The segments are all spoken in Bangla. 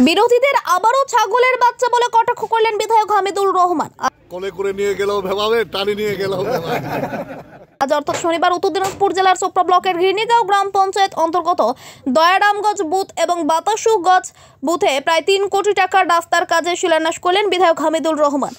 বিরোধীদের আবারও ছাগলের বাচ্চা বলে কটাক্ষ করলেন বিধায়ক হামিদুর রহমান। কোলে করে নিয়ে গেলেও ভেবাবে, টানি নিয়ে গেলেও ভেবাবে। আজ অর্থাৎ শনিবার উত্তর দিনাজপুর জেলার চোপড়া ব্লকের ঘিরনিগাঁও গ্রাম পঞ্চায়েত অন্তর্গত দয়ারামগঞ্জ বুথ এবং বাতাসুগঞ্জ বুথে প্রায় 3 কোটি টাকার রাস্তার কাজে শিলান্যাস করলেন বিধায়ক হামিদুর রহমান।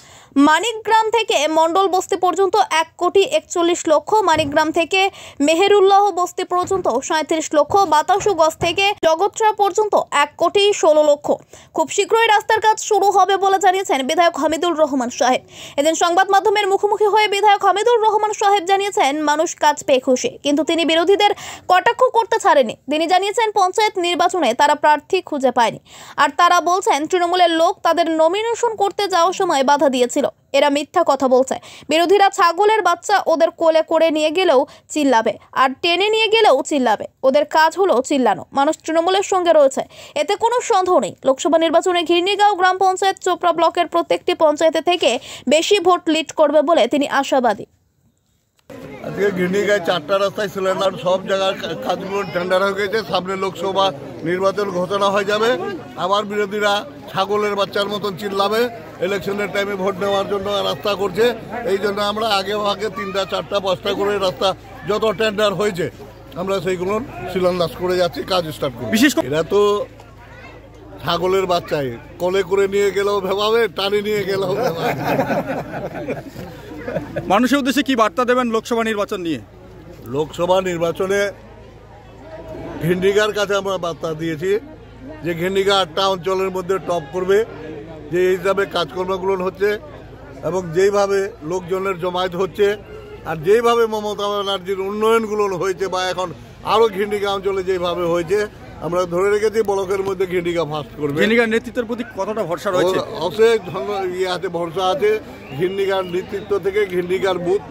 মানিকগ্রাম থেকে মন্ডল বস্তি পর্যন্ত 1,41 লক্ষ, মানিকগ্রাম থেকে মেহেরুল্লাহ বস্তি পর্যন্ত 37 লক্ষ, বাতাসুগঞ্জ থেকে জগৎরা পর্যন্ত 1,16 লক্ষ। খুব শীঘ্রই রাস্তার কাজ শুরু হবে বলে জানিয়েছেন বিধায়ক হামিদুর রহমান সাহেব। এদিন সংবাদ মাধ্যমের মুখোমুখি হয়ে বিধায়ক হামিদুর রহমান সাহেব জানিয়েছেন মানুষ কাজ পেয়ে খুশি, কিন্তু তিনি বিরোধীদের কটাক্ষ করতে ছাড়েনি। তিনি জানিয়েছেন পঞ্চায়েত নির্বাচনে তারা প্রার্থী খুঁজে পায়নি, আর তারা বলছেন তৃণমূলের লোক তাদের নমিনেশন করতে যাওয়ার সময় বাধা দিয়েছিল। এরা মিথ্যা কথা বলছে। বিরোধীরা ছাগলের বাচ্চা ওদের কোলে করে নিয়ে গেলেও চিল্লাবে, আর টেনে নিয়ে গেলেও চিল্লাবে। ওদের কাজ হলো চিল্লানো। মানুষ তৃণমূলের সঙ্গে রয়েছে, এতে কোনো সন্দেহ নেই। লোকসভা নির্বাচনে ঘিরনিগাঁও গ্রাম পঞ্চায়েত চোপড়া ব্লকের প্রত্যেকটি পঞ্চায়েতে থেকে বেশি ভোট লিড করবে বলে তিনি আশাবাদী। আজকে ঘিরনিগাঁয় 4টা রাস্তায় সিলিন্ডার, সব জায়গার কাজগুলো টেন্ডার হয়ে গেছে। সামনে লোকসভা নির্বাচন ঘোষণা হয়ে যাবে, আবার বিরোধীরা ছাগলের বাচ্চার মতন চিল্লাবে। ইলেকশনের টাইমে ভোট নেওয়ার জন্য রাস্তা করছে। এই জন্য আমরা আগে 3টা 4টা 5টা করে রাস্তা যত টেন্ডার হয়েছে আমরা সেইগুলো শিলান্যাস করে যাচ্ছি, কাজ স্টার্ট করছি। বিশেষ করে এরা তো ছাগলের বাচ্চায় কোলে করে নিয়ে গেলেও ভেবাবে, টানি নিয়ে গেলেও ভেবাবে। মানুষের উদ্দেশ্যে কি বার্তা দেবেন লোকসভা নির্বাচন নিয়ে? লোকসভা নির্বাচনে ঘিরনিগাঁর কাছে আমরা বার্তা দিয়েছি যে ঘিরনিগাঁ 8টা অঞ্চলের মধ্যে টপ করবে, যে হিসাবে কাজকর্মগুলো হচ্ছে এবং যেইভাবে লোকজনের জমায়েত হচ্ছে আর যেইভাবে মমতা ব্যানার্জির উন্নয়নগুলো হয়েছে বা এখন আরও ঘিরনিগাঁ অঞ্চলে যেভাবে হয়েছে আমরা ধরে রেখেছি ব্লকের মধ্যে ঘিরনিগাঁ ফার্স্ট করবে। ঘিরনিগাঁর নেতৃত্বের প্রতি কতটা ভরসা রয়েছে? অশেষ আছে, ভরসা আছে। ঘিরনিগাঁর নেতৃত্ব থেকে ঘিরনিগাঁর বুথ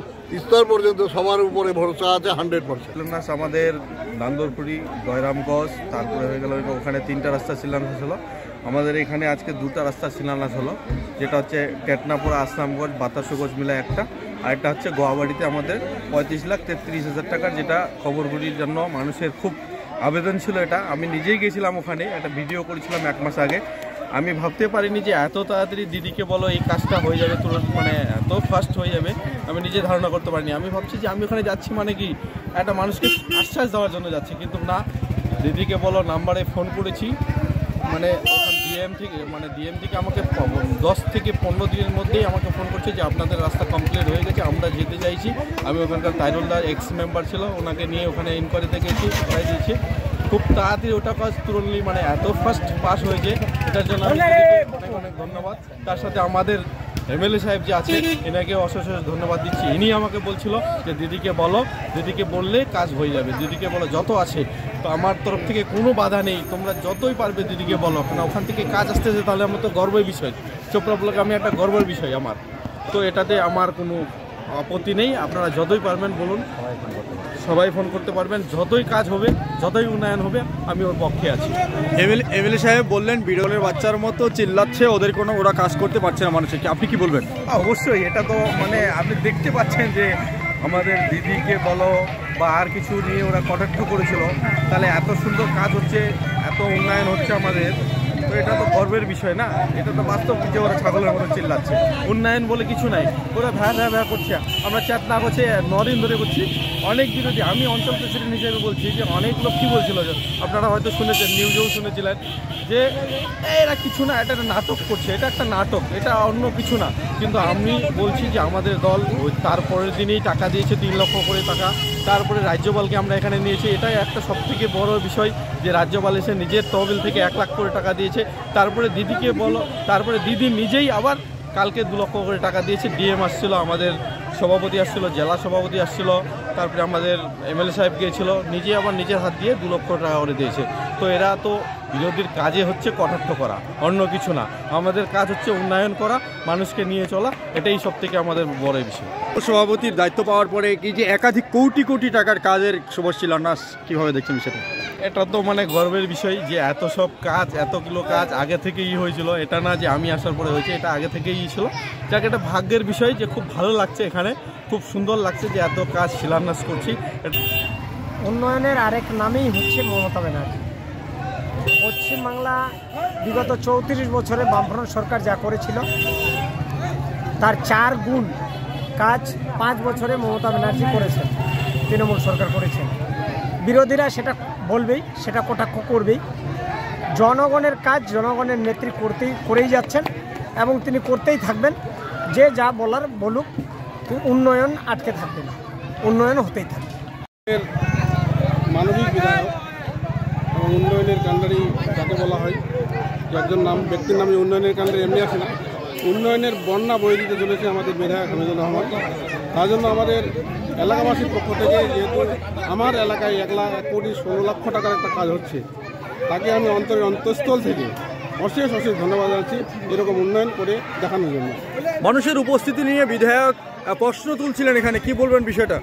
স্তর পর্যন্ত সবার উপরে ভরসা আছে 100%। আমাদের নান্দরপুরি, দয়রামগঞ্জ, তারপরে হয়ে গেল ওখানে 3টা রাস্তা শিলান্যাস হলো। আমাদের এখানে আজকে 2টা রাস্তা শিলান্যাস হলো, যেটা হচ্ছে টেটনাপুরা আসলামগঞ্জ বাতাসুগঞ্জ মিলে একটা, আরেকটা হচ্ছে গোয়াবাড়িতে আমাদের 35,33,000 টাকার, যেটা খবরগুলির জন্য মানুষের খুব আবেদন ছিল। এটা আমি নিজেই গেছিলাম, ওখানে একটা ভিডিও করেছিলাম 1 মাস আগে। আমি ভাবতে পারিনি যে এত তাড়াতাড়ি দিদিকে বলো এই কাজটা হয়ে যাবে, মানে এত ফাস্ট হয়ে যাবে আমি নিজে ধারণা করতে পারিনি। আমি ভাবছি যে আমি ওখানে যাচ্ছি মানে কি একটা মানুষকে আশ্বাস দেওয়ার জন্য যাচ্ছি, কিন্তু না, দিদিকে বলো নাম্বারে ফোন করেছি, মানে ডিএম থেকে আমাকে 10 থেকে 15 দিনের মধ্যেই আমাকে ফোন করছে যে আপনাদের রাস্তা কমপ্লিট হয়ে গেছে, আমরা যেতে চাইছি। আমি ওখানকার তাইরুলদার এক্স মেম্বার ছিল, ওনাকে নিয়ে ওখানে ইনকোয়ারিতে গেছি, করাই দিয়েছি। খুব তাড়াতাড়ি ওটা কাজ তুললি, মানে এত ফাস্ট পাস হয়েছে, এটার জন্য অনেক অনেক ধন্যবাদ। তার সাথে আমাদের এমএলএ সাহেব যে আছে এনাকে অশেষ ধন্যবাদ দিচ্ছি। ইনি আমাকে বলছিল যে দিদিকে বলো, দিদিকে বললে কাজ হয়ে যাবে, দিদিকে বলো যত আছে। তো আমার তরফ থেকে কোনো বাধা নেই, তোমরা যতই পারবে দিদিকে বলো, কারণ ওখান থেকে কাজ আসতেছে, তাহলে আমার তো গর্বের বিষয়। চোপড়া ব্লকে আমি একটা গর্বের বিষয় আমার, তো এটাতে আমার কোনো আপত্তি নেই। আপনারা যতই পারবেন বলুন, সবাই ফোন করতে পারবেন, যতই কাজ হবে, যতই উন্নয়ন হবে, আমি ওর পক্ষে আছি। এমএলএ সাহেব বললেন বিড়ালের বাচ্চার মতো চিল্লাচ্ছে, ওরা কাজ করতে পারছে না মানুষের, আপনি কি বলবেন? অবশ্যই, এটা তো মানে আপনি দেখতে পাচ্ছেন যে আমাদের দিদিকে বলো বা আর কিছু নিয়ে ওরা কটাক্ষ করেছিল, তাহলে এত সুন্দর কাজ হচ্ছে, এত উন্নয়ন হচ্ছে আমাদের, তো এটা তো গর্বের বিষয় না? এটা তো বাস্তব যে ওরা ছাগলের মতো চিল্লাচ্ছে। উন্নয়ন বলে কিছু নাই, ওরা ভ্যা করছে। আমরা চ্যাট না করছে 9 দিন ধরে করছি। অনেক বিরোধী, আমি অঞ্চল প্রেসিডেন্ট হিসেবে বলছি যে অনেক লোক কী বলছিল, আপনারা হয়তো শুনেছেন, নিউজেও শুনেছিলেন, যে এরা কিছু না, এটা একটা নাটক করছে, এটা একটা নাটক, এটা অন্য কিছু না। কিন্তু আমি বলছি যে আমাদের দল তারপরের দিনেই টাকা দিয়েছে 3 লক্ষ করে টাকা। তারপরে রাজ্যপালকে আমরা এখানে নিয়েছি, এটাই একটা সবথেকে বড় বিষয় যে রাজ্যপাল এসে নিজের তহবিল থেকে 1 লাখ করে টাকা দিয়েছে। তারপরে দিদিকে বলো, তারপরে দিদি নিজেই আবার কালকে 2 লক্ষ করে টাকা দিয়েছে। ডিএম আসছিল, আমাদের সভাপতি আসছিল, জেলা সভাপতি আসছিল, তারপরে আমাদের এমএলএ সাহেব গিয়েছিল, নিজে আবার নিজের হাত দিয়ে 2 লক্ষ টাকা করে দিয়েছে। তো এরা তো বিরোধীর কাজে হচ্ছে কটাক্ষ করা, অন্য কিছু না। আমাদের কাজ হচ্ছে উন্নয়ন করা, মানুষকে নিয়ে চলা, এটাই সব থেকে আমাদের বড় বিষয়। সভাপতির দায়িত্ব পাওয়ার পরে কি যে একাধিক কোটি কোটি টাকার কাজের শুভ শিলান্যাস, কীভাবে দেখছেন বিষয়টা? এটা তো মানে গর্বের বিষয় যে এত সব কাজ, এতগুলো কাজ আগে থেকেই হয়েছিল, এটা না যে আমি আসার পরে হয়েছে, এটা আগে থেকেই ছিল। যাকে এটা ভাগ্যের বিষয় যে খুব ভালো লাগছে, এখানে খুব সুন্দর লাগছে যে এত কাজ শিলান্যাস করছি। উন্নয়নের আরেক নামেই হচ্ছে মমতা ব্যানার্জি। পশ্চিমবাংলা বিগত 34 বছরে বামফ্রন্ট সরকার যা করেছিল তার 4 গুণ কাজ 5 বছরে মমতা ব্যানার্জি করেছেন, তৃণমূল সরকার করেছেন। বিরোধীরা সেটা বলবেই, সেটা কটাক্ষ করবেই। জনগণের কাজ জনগণের নেত্রী করেই যাচ্ছেন এবং তিনি করতেই থাকবেন। যে যা বলার বলুক, উন্নয়ন আটকে থাকবে না, উন্নয়ন হতেই থাকবে। মানবিক বিধায়ক এবং উন্নয়নের কাণ্ডারি যাকে বলা হয়, একজন ব্যক্তির নামে উন্নয়নের কাণ্ডারি এমনি আসে না, উন্নয়নের বন্যা বয়ে দিতে চলেছে আমাদের বিধায়ক হামিদুর রহমান। তার জন্য আমাদের এলাকাবাসীর পক্ষ থেকে, যেহেতু আমার এলাকায় 1,16,00,000 টাকার একটা কাজ হচ্ছে, তাকে আমি অন্তঃস্থল থেকে অশেষ ধন্যবাদ জানাচ্ছি এরকম উন্নয়ন করে দেখানোর জন্য। মানুষের উপস্থিতি নিয়ে বিধায়ক প্রশ্ন তুলছিলেন, এখানে কি বলবেন বিষয়টা?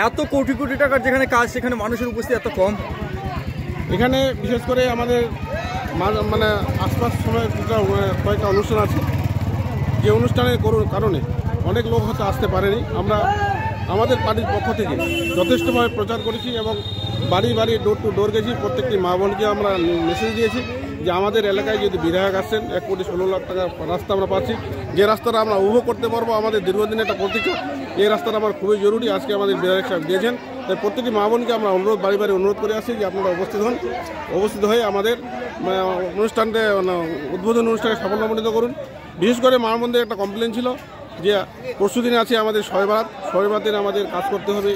এত কোটি কোটি টাকার যেখানে কাজ, সেখানে মানুষের উপস্থিতি এত কম। এখানে বিশেষ করে আমাদের মানে আশপাশ সময় কয়েকটা অনুষ্ঠান আছে, যে অনুষ্ঠানের কারণে অনেক লোক হয়তো আসতে পারেনি। আমরা আমাদের পার্টির পক্ষ থেকে যথেষ্টভাবে প্রচার করেছি এবং বাড়ি বাড়ি ডোর টু ডোর গেছি। প্রত্যেকটি মা বোনকে আমরা মেসেজ দিয়েছি যে আমাদের এলাকায় যদি বিধায়ক আসছেন 1,16,00,000 টাকা রাস্তা আমরা পাচ্ছি, যে রাস্তাটা আমরা উপভোগ করতে পারবো। আমাদের দীর্ঘদিনের একটা প্রতীক্ষা, এই রাস্তাটা আমার খুবই জরুরি। আজকে আমাদের বিধায়ক সাহেব দিয়েছেন, তাই প্রত্যেকটি মা বোনকে আমরা বাড়ি বাড়ি অনুরোধ করে আসি যে আপনারা উপস্থিত হয়ে আমাদের অনুষ্ঠানটা উদ্বোধন অনুষ্ঠানে সাফল্যমণ্ডিত করুন। বিশেষ করে মা বোনদের একটা কমপ্লেন ছিল যে পরশু দিনে আছে আমাদের শবে বরাতে আমাদের কাজ করতে হবে,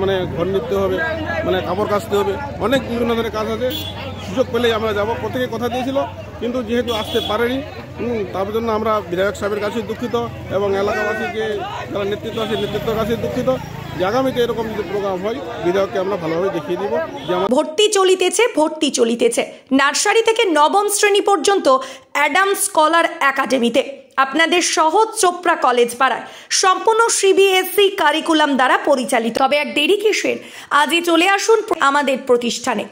মানে ঘর নিতে হবে, মানে কাপড় কাচতে হবে, অনেক বিভিন্ন ধরনের কাজ আছে। সুযোগ পেলেই আমরা যাব, প্রত্যেকে কথা দিয়েছিল, কিন্তু যেহেতু আসতে পারেনি, তার জন্য আমরা বিধায়ক সাহেবের কাছে দুঃখিত এবং এলাকাবাসী যে যারা নেতৃত্ব আছে নেতৃত্বের কাছে দুঃখিত। যে আগামীতে এরকম যদি প্রোগ্রাম হয়, বিধায়ককে আমরা ভালোভাবে দেখিয়ে দিব যে ভর্তি চলিতেছে নার্সারি থেকে নবম শ্রেণী পর্যন্ত অ্যাডামস স্কলার একাডেমিতে। আপনাদের সহজ চোপড়া কলেজ পাড়ায় সম্পূর্ণ CBSE কারিকুলাম দ্বারা পরিচালিত। তবে আর দেরি কিসের, আজই চলে আসুন আমাদের প্রতিষ্ঠানে।